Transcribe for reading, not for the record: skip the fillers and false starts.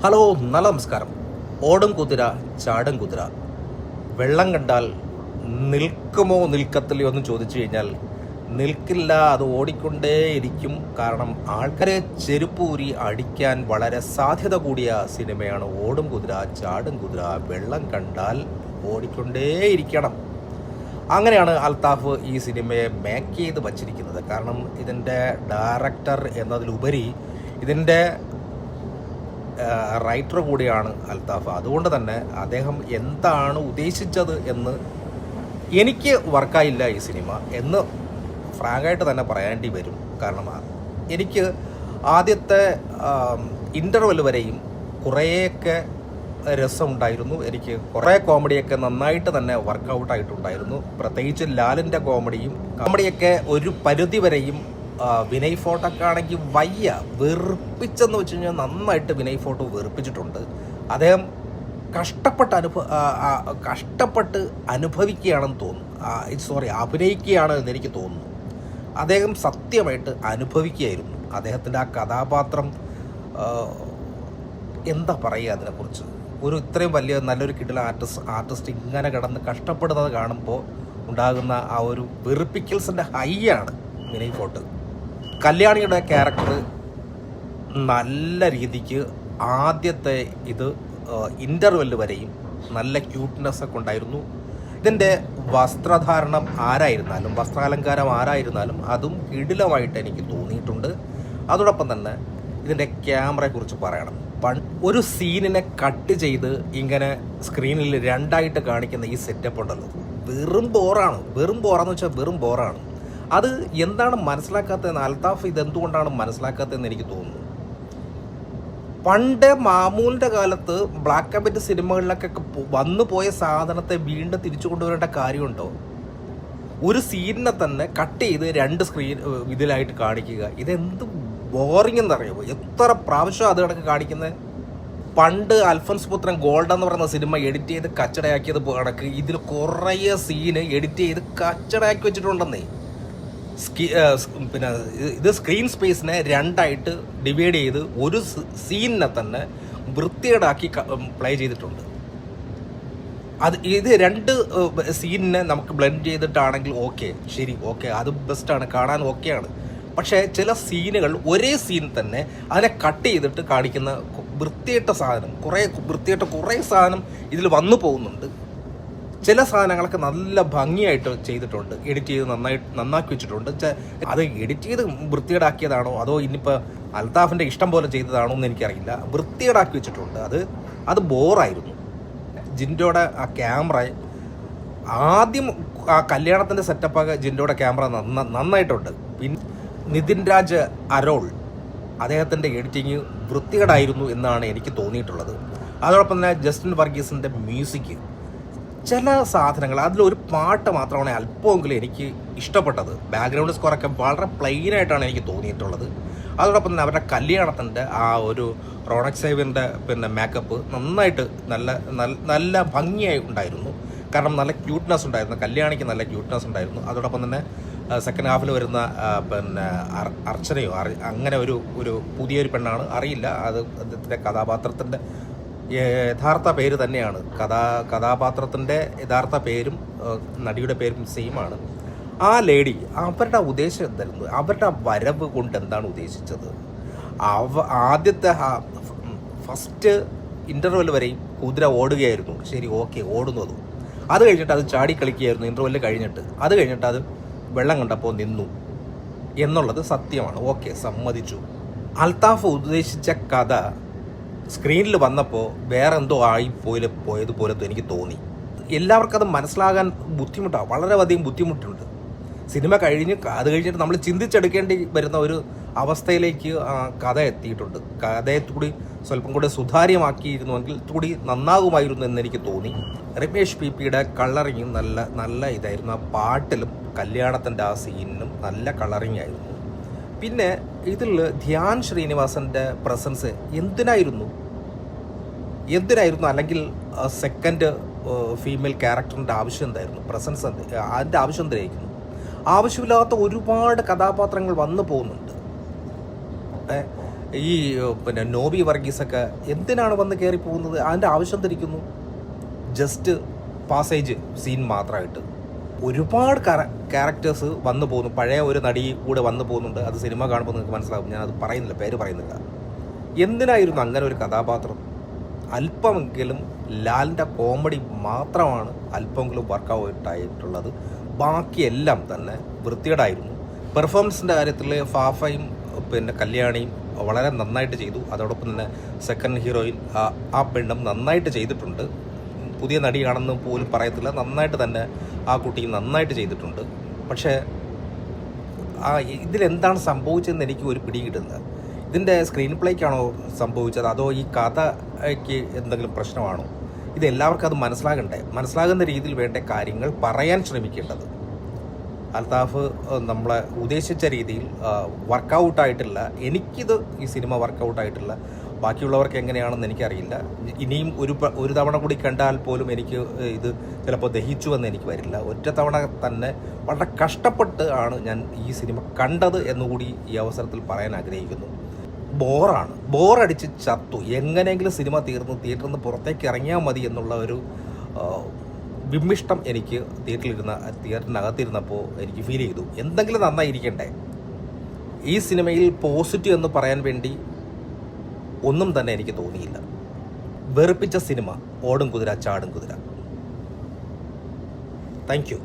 Hello, നല്ല നമസ്കാരം. ഓടും കുതിര ചാടും കുതിര, വെള്ളം കണ്ടാൽ നിൽക്കുമോ നിൽക്കത്തില്ലയോ എന്ന് ചോദിച്ചു കഴിഞ്ഞാൽ നിൽക്കില്ല, അത് ഓടിക്കൊണ്ടേയിരിക്കും. കാരണം ആൾക്കാരെ ചെരുപ്പൂരി അടിക്കാൻ വളരെ സാധ്യത കൂടിയ സിനിമയാണ് ഓടും കുതിര ചാടും കുതിര. വെള്ളം കണ്ടാൽ ഓടിക്കൊണ്ടേയിരിക്കണം. അങ്ങനെയാണ് അൽത്താഫ് ഈ സിനിമയെ മേക്ക് ചെയ്ത് വച്ചിരിക്കുന്നത്. കാരണം ഇതിൻ്റെ ഡയറക്ടർ എന്നതിലുപരി ഇതിൻ്റെ റൈറ്റർ കൂടിയാണ് അൽത്താഫ്. അതുകൊണ്ട് തന്നെ അദ്ദേഹം എന്താണ് ഉദ്ദേശിച്ചത് എന്ന് എനിക്ക് വർക്കായില്ല ഈ സിനിമ എന്ന് ഫ്രാങ്കായിട്ട് തന്നെ പറയേണ്ടി വരും. കാരണം എനിക്ക് ആദ്യത്തെ ഇൻ്റർവെൽ വരെയും കുറേയൊക്കെ രസമുണ്ടായിരുന്നു. എനിക്ക് കുറേ കോമഡിയൊക്കെ നന്നായിട്ട് തന്നെ വർക്കൗട്ടായിട്ടുണ്ടായിരുന്നു. പ്രത്യേകിച്ച് ലാലിൻ്റെ കോമഡിയൊക്കെ ഒരു പരിധി വരെയും വിനയ് ഫോർട്ടൊക്കെ ആണെങ്കിൽ വെറുപ്പിച്ചെന്ന് വെച്ച് കഴിഞ്ഞാൽ നന്നായിട്ട് വിനയ് ഫോർട്ട് വെറുപ്പിച്ചിട്ടുണ്ട്. അദ്ദേഹം കഷ്ടപ്പെട്ട് അനുഭവിക്കുകയാണെന്ന് തോന്നുന്നു. അഭിനയിക്കുകയാണ് എന്ന് എനിക്ക് തോന്നുന്നു. അദ്ദേഹം സത്യമായിട്ട് അനുഭവിക്കുകയായിരുന്നു. അദ്ദേഹത്തിൻ്റെ ആ കഥാപാത്രം എന്താ പറയുക അതിനെക്കുറിച്ച്. ഇത്രയും വലിയ നല്ലൊരു കിടിലൻ ആർട്ടിസ്റ്റ് ഇങ്ങനെ കിടന്ന് കഷ്ടപ്പെടുന്നത് കാണുമ്പോൾ ഉണ്ടാകുന്ന ആ ഒരു വെറുപ്പിക്കൽസിൻ്റെ ഹൈ ആണ് വിനയ് ഫോർട്ട്. കല്യാണിയുടെ ക്യാരക്ടർ നല്ല രീതിക്ക് ആദ്യത്തെ ഇൻ്റർവെൽ വരെയും നല്ല ക്യൂട്ട്നെസ് ഒക്കെ ഉണ്ടായിരുന്നു. ഇതിൻ്റെ വസ്ത്രധാരണം ആരായിരുന്നാലും വസ്ത്രാലങ്കാരം ആരായിരുന്നാലും അതും കിടിലമായിട്ട് എനിക്ക് തോന്നിയിട്ടുണ്ട്. അതോടൊപ്പം തന്നെ ഇതിൻ്റെ ക്യാമറയെക്കുറിച്ച് പറയണം. ഒരു സീനിനെ കട്ട് ചെയ്ത് ഇങ്ങനെ സ്ക്രീനിൽ രണ്ടായിട്ട് കാണിക്കുന്ന ഈ സെറ്റപ്പ് ഉണ്ടല്ലോ, വെറും ബോറാന്ന് വെച്ചാൽ വെറും ബോറാണ്. അത് എന്താണ് മനസ്സിലാക്കാത്തതെന്ന്, അൽത്താഫ് ഇതെന്തുകൊണ്ടാണ് മനസ്സിലാക്കാത്തതെന്ന് എനിക്ക് തോന്നുന്നു. പണ്ട് മാമൂലിൻ്റെ കാലത്ത് ബ്ലാക്ക് ആൻഡ് വൈറ്റ് സിനിമകളിലൊക്കെ വന്നു പോയ സാധനത്തെ വീണ്ടും തിരിച്ചു കൊണ്ടുവരേണ്ട കാര്യമുണ്ടോ? ഒരു സീനിനെ തന്നെ കട്ട് ചെയ്ത് രണ്ട് ഇതിലായിട്ട് കാണിക്കുക, ഇതെന്ത് ബോറിംഗ് എന്നറിയുമോ? എത്ര പ്രാവശ്യം അത് കണക്ക് കാണിക്കുന്നത്. പണ്ട് അൽഫോൻസ് പുത്രൻ ഗോൾഡ് എന്ന് പറയുന്ന സിനിമ എഡിറ്റ് ചെയ്ത് കച്ചടയാക്കിയത് കണക്ക് ഇതിൽ കുറേ സീന് എഡിറ്റ് ചെയ്ത് കച്ചടയാക്കി വെച്ചിട്ടുണ്ടെന്നേ. പിന്നെ ഇത് സ്ക്രീൻ സ്പേസിനെ രണ്ടായിട്ട് ഡിവൈഡ് ചെയ്ത് ഒരു സീനിനെ തന്നെ വൃത്തികേടാക്കി പ്ലേ ചെയ്തിട്ടുണ്ട്. ഇത് രണ്ട് സീനിനെ നമുക്ക് ബ്ലെൻഡ് ചെയ്തിട്ടാണെങ്കിൽ ശരി, അത് ബെസ്റ്റാണ്, കാണാൻ ഓക്കെയാണ്. പക്ഷേ ചില സീനുകൾ ഒരേ സീൻ തന്നെ അതിനെ കട്ട് ചെയ്തിട്ട് കാണിക്കുന്ന വൃത്തികെട്ട സാധനം ഇതിൽ വന്നു പോകുന്നുണ്ട്. ചില സാധനങ്ങളൊക്കെ നല്ല ഭംഗിയായിട്ട് ചെയ്തിട്ടുണ്ട്, എഡിറ്റ് ചെയ്ത് നന്നാക്കി വെച്ചിട്ടുണ്ട്. അത് എഡിറ്റ് ചെയ്ത് വൃത്തികേടാക്കിയതാണോ അതോ ഇനിയിപ്പോൾ അൽത്താഫിൻ്റെ ഇഷ്ടം പോലെ ചെയ്തതാണോ എന്ന് എനിക്കറിയില്ല. വൃത്തികേടാക്കി വെച്ചിട്ടുണ്ട്. അത് ബോറായിരുന്നു. ജിൻഡോയുടെ ആ ക്യാമറ ആദ്യം ആ കല്യാണത്തിൻ്റെ സെറ്റപ്പൊക്കെ ജിൻഡോയുടെ ക്യാമറ നന്നായിട്ടുണ്ട്. പിന്നെ നിതിൻ രാജ് അരോൾ അദ്ദേഹത്തിൻ്റെ എഡിറ്റിങ് വൃത്തികേടായിരുന്നു എന്നാണ് എനിക്ക് തോന്നിയിട്ടുള്ളത്. അതോടൊപ്പം തന്നെ ജസ്റ്റിൻ വർഗീസിൻ്റെ മ്യൂസിക്, ചില സാധനങ്ങൾ, അതിലൊരു പാട്ട് മാത്രമാണ് അല്പമെങ്കിലും എനിക്ക് ഇഷ്ടപ്പെട്ടത്. ബാക്ക്ഗ്രൗണ്ട് സ്കോറൊക്കെ വളരെ പ്ലെയിനായിട്ടാണ് എനിക്ക് തോന്നിയിട്ടുള്ളത്. അതോടൊപ്പം തന്നെ അവരുടെ കല്യാണത്തിൻ്റെ ആ ഒരു റോണക് സേവിയറിൻ്റെ മേക്കപ്പ് നന്നായിട്ട് നല്ല ഭംഗിയായി ഉണ്ടായിരുന്നു. കാരണം നല്ല ക്യൂട്ട്നെസ് ഉണ്ടായിരുന്നു, കല്യാണിക്ക് നല്ല ക്യൂട്ട്നെസ് ഉണ്ടായിരുന്നു. അതോടൊപ്പം തന്നെ സെക്കൻഡ് ഹാഫിൽ വരുന്ന അർച്ചനയോ അങ്ങനെ ഒരു പുതിയൊരു പെണ്ണാണ്, അറിയില്ല, അത് അദ്ദേഹത്തിൻ്റെ കഥാപാത്രത്തിൻ്റെ യഥാർത്ഥ പേര് തന്നെയാണ്. കഥാപാത്രത്തിൻ്റെ യഥാർത്ഥ പേരും നടിയുടെ പേരും സെയിമാണ്. ആ ലേഡി, അവരുടെ ഉദ്ദേശം എന്തായിരുന്നു? അവരുടെ വരവ് കൊണ്ട് എന്താണ് ഉദ്ദേശിച്ചത്? ആദ്യത്തെ ഫസ്റ്റ് ഇൻ്റർവെൽ വരെയും കുതിര ഓടുകയായിരുന്നു. ശരി, ഓടുന്നതും അത് കഴിഞ്ഞിട്ട് അത് ചാടി കളിക്കുകയായിരുന്നു ഇൻ്റർവെൽ കഴിഞ്ഞിട്ട്. അത് കഴിഞ്ഞിട്ട് അത് വെള്ളം കണ്ടപ്പോൾ നിന്നു എന്നുള്ളത് സത്യമാണ്. സമ്മതിച്ചു. അൽത്താഫ് ഉദ്ദേശിച്ച കഥ സ്ക്രീനിൽ വന്നപ്പോൾ വേറെ എന്തോ പോയതുപോലത്തെ എനിക്ക് തോന്നി. എല്ലാവർക്കും അത് മനസ്സിലാകാൻ ബുദ്ധിമുട്ടാണ്, വളരെയധികം ബുദ്ധിമുട്ടുണ്ട്. സിനിമ അത് കഴിഞ്ഞിട്ട് നമ്മൾ ചിന്തിച്ചെടുക്കേണ്ടി വരുന്ന ഒരു അവസ്ഥയിലേക്ക് കഥ എത്തിയിട്ടുണ്ട്. കഥയെ കൂടി സ്വല്പം കൂടി സുതാര്യമാക്കിയിരുന്നുവെങ്കിൽ കൂടി നന്നാകുമായിരുന്നു എന്നെനിക്ക് തോന്നി. രമേഷ് പിയുടെ കളറിങ് നല്ല ഇതായിരുന്നു. ആ പാട്ടിലും കല്യാണത്തിൻ്റെ ആ സീനിനും നല്ല കളറിങ് ആയിരുന്നു. പിന്നെ ഇതിൽ ധ്യാൻ ശ്രീനിവാസൻ്റെ പ്രസൻസ് എന്തിനായിരുന്നു? അല്ലെങ്കിൽ സെക്കൻഡ് ഫീമെയിൽ ക്യാരക്ടറിൻ്റെ ആവശ്യം എന്തായിരുന്നു? പ്രസൻസ് അതിൻ്റെ ആവശ്യം എന്തായിരിക്കുന്നു? ആവശ്യമില്ലാത്ത ഒരുപാട് കഥാപാത്രങ്ങൾ വന്നു പോകുന്നുണ്ട്. ഈ പിന്നെ നോബി വർഗീസൊക്കെ എന്തിനാണ് വന്ന് കയറി പോകുന്നത്? അതിൻ്റെ ആവശ്യം ധരിക്കുന്നു. ജസ്റ്റ് പാസേജ് സീൻ മാത്രമായിട്ട് ഒരുപാട് ക്യാരക്ടേഴ്സ് വന്നു പോകുന്നു. പഴയ ഒരു നടി കൂടെ വന്നു പോകുന്നുണ്ട്. അത് സിനിമ കാണുമ്പോൾ നിങ്ങൾക്ക് മനസ്സിലാവും. ഞാനത് പറയുന്നില്ല, പേര് പറയുന്നില്ല. എന്തിനായിരുന്നു അങ്ങനെ ഒരു കഥാപാത്രം? അല്പമെങ്കിലും ലാലിൻ്റെ കോമഡി മാത്രമാണ് അല്പമെങ്കിലും വർക്കൗട്ടായിട്ടുള്ളത്. ബാക്കിയെല്ലാം തന്നെ വൃത്തികേടായിരുന്നു. പെർഫോമൻസിൻ്റെ കാര്യത്തിൽ ഫാഫയും പിന്നെ കല്യാണിയും വളരെ നന്നായിട്ട് ചെയ്തു. അതോടൊപ്പം തന്നെ സെക്കൻഡ് ഹീറോയിൻ ആ പെണ്ണും നന്നായിട്ട് ചെയ്തിട്ടുണ്ട്. പുതിയ നടിയാണെന്ന് പോലും പറയത്തില്ല, നന്നായിട്ട് തന്നെ ആ കുട്ടി നന്നായിട്ട് ചെയ്തിട്ടുണ്ട്. പക്ഷേ ഇതിലെന്താണ് സംഭവിച്ചതെന്ന് എനിക്ക് ഒരു പിടി കിട്ടുന്നില്ല. ഇതിൻ്റെ സ്ക്രീൻ പ്ലേക്കാണോ സംഭവിച്ചത്, അതോ ഈ കഥയ്ക്ക് എന്തെങ്കിലും പ്രശ്നമാണോ? ഇത് എല്ലാവർക്കും അത് മനസ്സിലാകുന്ന രീതിയിൽ വേണ്ട കാര്യങ്ങൾ പറയാൻ ശ്രമിക്കേണ്ടത്. അൽത്താഫ് നമ്മളെ ഉദ്ദേശിച്ച രീതിയിൽ വർക്കൗട്ടായിട്ടില്ല. എനിക്കിത് ഈ സിനിമ വർക്കൗട്ടായിട്ടില്ല. ബാക്കിയുള്ളവർക്ക് എങ്ങനെയാണെന്ന് എനിക്കറിയില്ല. ഇനിയും ഒരു തവണ കൂടി കണ്ടാൽ പോലും എനിക്ക് ഇത് ചിലപ്പോൾ ദഹിച്ചു എന്ന് എനിക്ക് വരില്ല. ഒറ്റ തവണ തന്നെ വളരെ കഷ്ടപ്പെട്ട് ആണ് ഞാൻ ഈ സിനിമ കണ്ടത് എന്നുകൂടി ഈ അവസരത്തിൽ പറയാൻ ആഗ്രഹിക്കുന്നു. ബോറടിച്ച് ചത്തു. എങ്ങനെയെങ്കിലും സിനിമ തീർന്നു തിയേറ്ററിൽ നിന്ന് പുറത്തേക്ക് ഇറങ്ങിയാൽ മതി എന്നുള്ള ഒരു വിമ്മിഷ്ടം എനിക്ക് തിയേറ്ററിനകത്തിരുന്നപ്പോൾ എനിക്ക് ഫീൽ ചെയ്തു. എന്തെങ്കിലും നന്നായിരിക്കണ്ടേ. ഈ സിനിമയിൽ പോസിറ്റീവ് എന്ന് പറയാൻ വേണ്ടി ഒന്നും തന്നെ എനിക്ക് തോന്നിയില്ല. വെറുപ്പിച്ച സിനിമ, ഓടും കുതിര ചാടും കുതിര. Thank you.